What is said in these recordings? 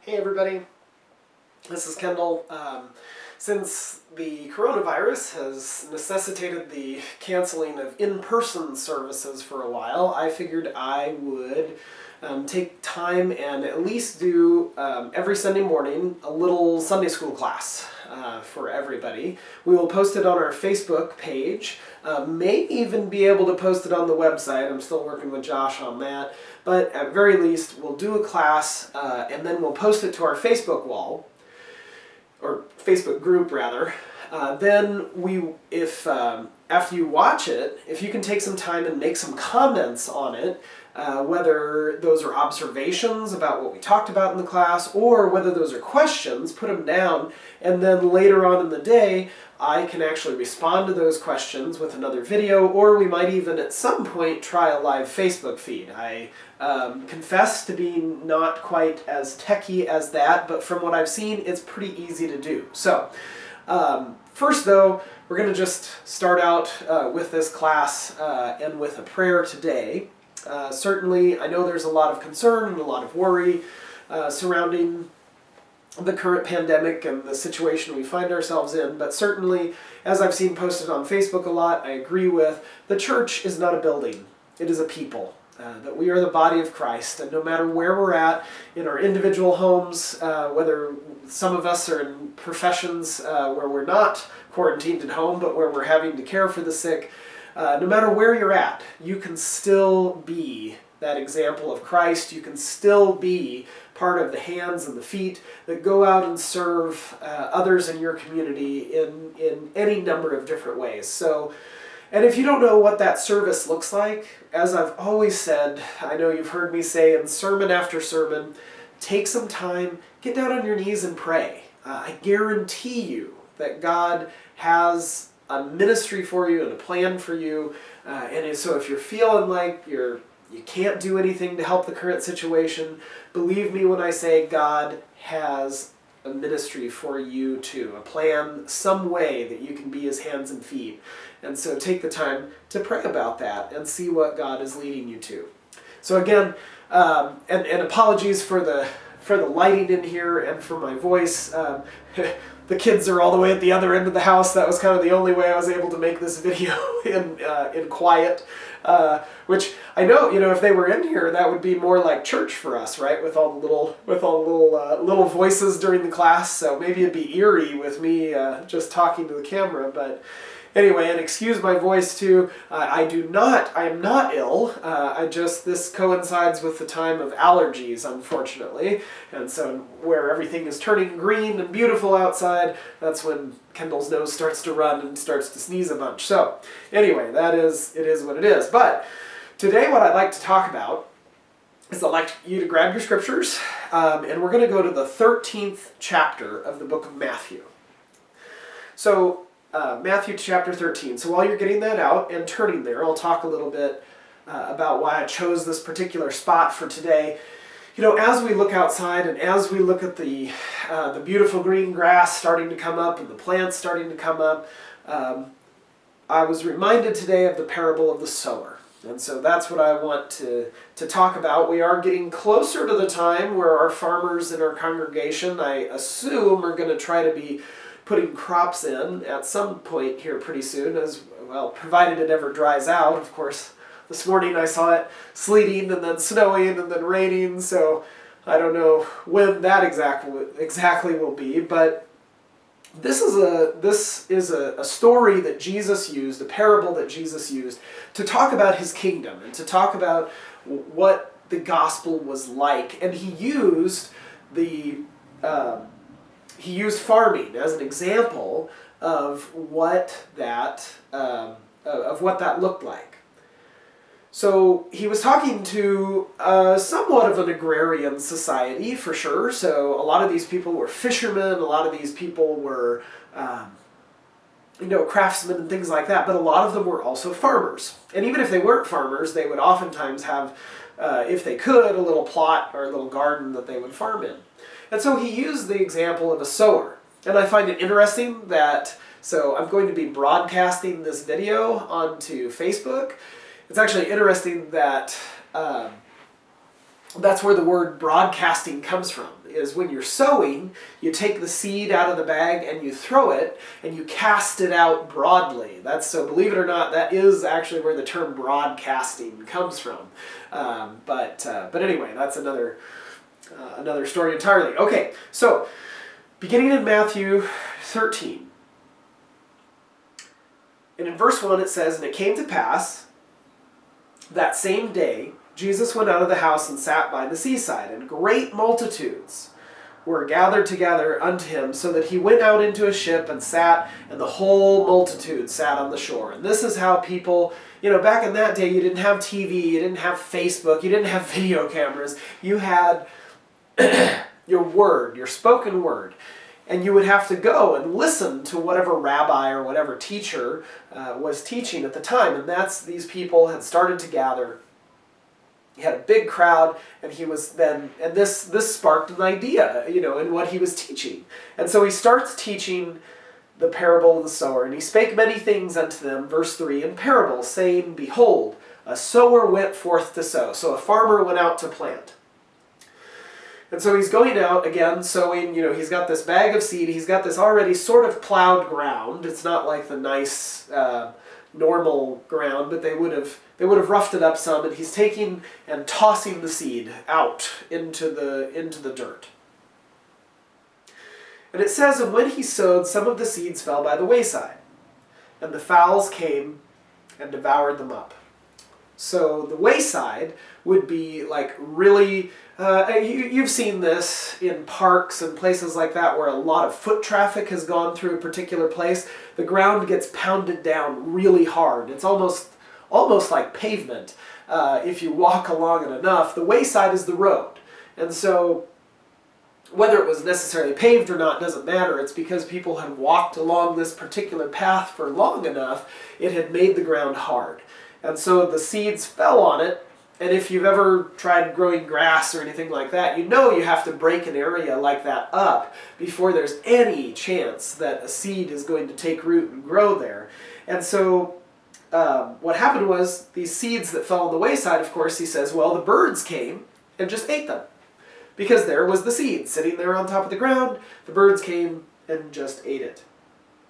Hey everybody, this is Kendall. Since the coronavirus has necessitated the canceling of in-person services for a while, I figured I would take time and at least do every Sunday morning a little Sunday school class for everybody. We will post it on our Facebook page. May even be able to post it on the website. I'm still working with Josh on that. But at very least, we'll do a class and then we'll post it to our Facebook wall, or Facebook group rather. Then if after you watch it, if you can take some time and make some comments on it, whether those are observations about what we talked about in the class or whether those are questions, put them down, and then later on in the day I can actually respond to those questions with another video, or we might even at some point try a live Facebook feed. I confess to being not quite as techy as that, but from what I've seen, it's pretty easy to do. So first though, we're going to just start out with this class and with a prayer today. Certainly, I know there's a lot of concern and a lot of worry surrounding the current pandemic and the situation we find ourselves in, but certainly, as I've seen posted on Facebook a lot, I agree with, the church is not a building, it is a people. That we are the body of Christ, and no matter where we're at in our individual homes, whether some of us are in professions where we're not quarantined at home, but where we're having to care for the sick, no matter where you're at, you can still be that example of Christ. You can still be part of the hands and the feet that go out and serve others in your community in any number of different ways. So, and if you don't know what that service looks like, as I've always said, I know you've heard me say in sermon after sermon, take some time, get down on your knees and pray. I guarantee you that God has a ministry for you and a plan for you. And so if you're feeling like you can't do anything to help the current situation, believe me when I say God has a ministry for you too, a plan, some way that you can be his hands and feet. And so take the time to pray about that and see what God is leading you to. So again, and apologies for the lighting in here and for my voice. The kids are all the way at the other end of the house. That was kind of the only way I was able to make this video in quiet. Which I know, if they were in here, that would be more like church for us, right? With all the little voices during the class. So maybe it'd be eerie with me just talking to the camera. But anyway, and excuse my voice too. I am not ill. This coincides with the time of allergies, unfortunately. And so where everything is turning green and beautiful outside, that's when Kendall's nose starts to run and starts to sneeze a bunch. So anyway, it is what it is. But today what I'd like to talk about is I'd like you to grab your scriptures, and we're going to go to the 13th chapter of the book of Matthew. So Matthew chapter 13. So while you're getting that out and turning there, I'll talk a little bit about why I chose this particular spot for today. As we look outside and as we look at the beautiful green grass starting to come up and the plants starting to come up, I was reminded today of the parable of the sower. And so that's what I want to talk about. We are getting closer to the time where our farmers in our congregation, I assume, are going to try to be putting crops in at some point here pretty soon, as well, provided it ever dries out. Of course, this morning I saw it sleeting and then snowing and then raining, so I don't know when that exactly will be, but this is a story that Jesus used, a parable that Jesus used to talk about his kingdom and to talk about what the gospel was like, and he used farming as an example of what that looked like. So he was talking to somewhat of an agrarian society for sure. So a lot of these people were fishermen, a lot of these people were craftsmen and things like that, but a lot of them were also farmers. And even if they weren't farmers, they would oftentimes have, if they could, a little plot or a little garden that they would farm in. And so he used the example of a sower. And I find it interesting that, so I'm going to be broadcasting this video onto Facebook. It's actually interesting that that's where the word broadcasting comes from. is when you're sowing, you take the seed out of the bag and you throw it and you cast it out broadly. So believe it or not, that is actually where the term broadcasting comes from. But anyway, that's another story entirely. Okay, so beginning in Matthew 13. And in verse 1 it says, "And it came to pass that same day, Jesus went out of the house and sat by the seaside, and great multitudes were gathered together unto him, so that he went out into a ship and sat, and the whole multitude sat on the shore." And this is how people, back in that day, you didn't have TV, you didn't have Facebook, you didn't have video cameras. You had your word, your spoken word. And you would have to go and listen to whatever rabbi or whatever teacher was teaching at the time. And these people had started to gather. He had a big crowd, and this sparked an idea, in what he was teaching. And so he starts teaching the parable of the sower. And he spake many things unto them, verse 3, in parables, saying, Behold, a sower went forth to sow. So a farmer went out to plant. And so he's going out, again, sowing, he's got this bag of seed, he's got this already sort of plowed ground. It's not like the nice, normal ground, but they would have roughed it up some, and he's taking and tossing the seed out into the dirt. And it says, "And when he sowed, some of the seeds fell by the wayside, and the fowls came and devoured them up." So the wayside would be like really, you've seen this in parks and places like that where a lot of foot traffic has gone through a particular place. The ground gets pounded down really hard. It's almost like pavement. If you walk along it enough, the wayside is the road. And so whether it was necessarily paved or not doesn't matter. It's because people had walked along this particular path for long enough, it had made the ground hard. And so the seeds fell on it, and if you've ever tried growing grass or anything like that, you have to break an area like that up before there's any chance that a seed is going to take root and grow there. And so what happened was, these seeds that fell on the wayside, of course, he says, well, the birds came and just ate them. Because there was the seed sitting there on top of the ground, the birds came and just ate it.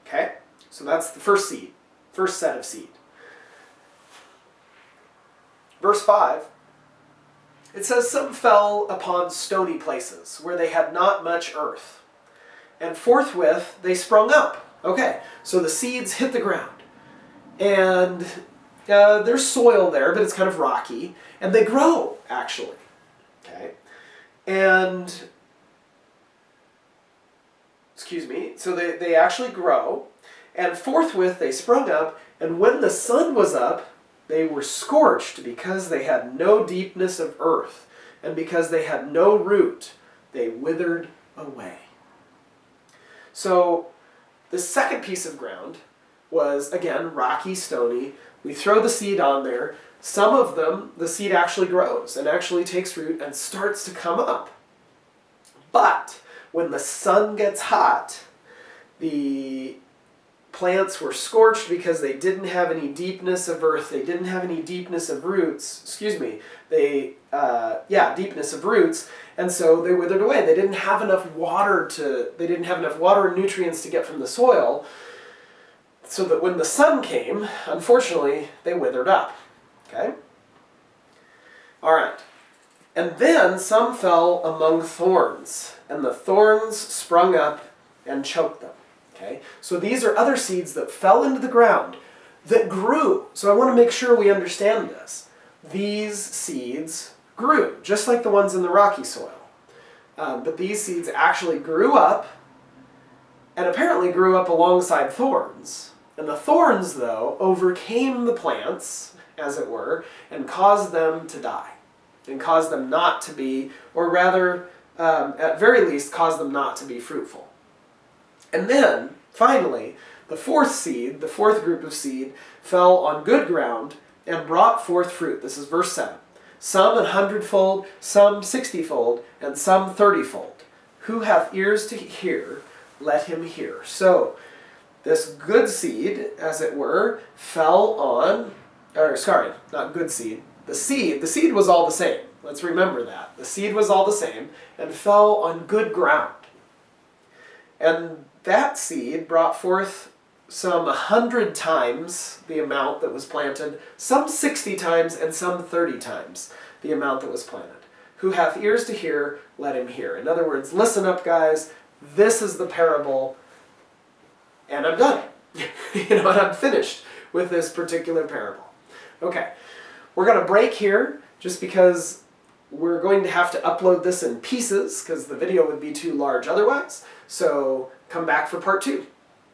Okay? So that's the first seed, first set of seed. Verse 5, it says, "Some fell upon stony places, where they had not much earth. And forthwith they sprung up." Okay, so the seeds hit the ground. And there's soil there, but it's kind of rocky. And they grow, actually. Okay? And, so they actually grow. And forthwith they sprung up, and when the sun was up, they were scorched, because they had no deepness of earth, and because they had no root, they withered away. So the second piece of ground was, again, rocky, stony. We throw the seed on there. Some of them, the seed actually grows and actually takes root and starts to come up. But when the sun gets hot, the plants were scorched because they didn't have any deepness of earth. They didn't have any deepness of roots. Deepness of roots, and so they withered away. They didn't have enough water and nutrients to get from the soil, so that when the sun came, unfortunately, they withered up. Okay? All right. And then some fell among thorns, and the thorns sprung up and choked them. Okay? So these are other seeds that fell into the ground that grew. So I want to make sure we understand this. These seeds grew, just like the ones in the rocky soil. But these seeds actually grew up, and apparently grew up alongside thorns. And the thorns, though, overcame the plants, as it were, and caused them to die. And caused them not to be, or rather, at very least, caused them not to be fruitful. And then, finally, the fourth group of seed, fell on good ground and brought forth fruit. This is verse 7. Some 100-fold, some 60-fold, and some 30-fold. Who hath ears to hear, let him hear. So, this good seed, as it were, fell on, not good seed. The seed was all the same. Let's remember that. The seed was all the same and fell on good ground. And that seed brought forth some 100 times the amount that was planted, some 60 times, and some 30 times the amount that was planted. Who hath ears to hear, let him hear. In other words, listen up, guys. This is the parable, and I'm done. And I'm finished with this particular parable. Okay, we're going to break here just because we're going to have to upload this in pieces because the video would be too large otherwise. So come back for part 2.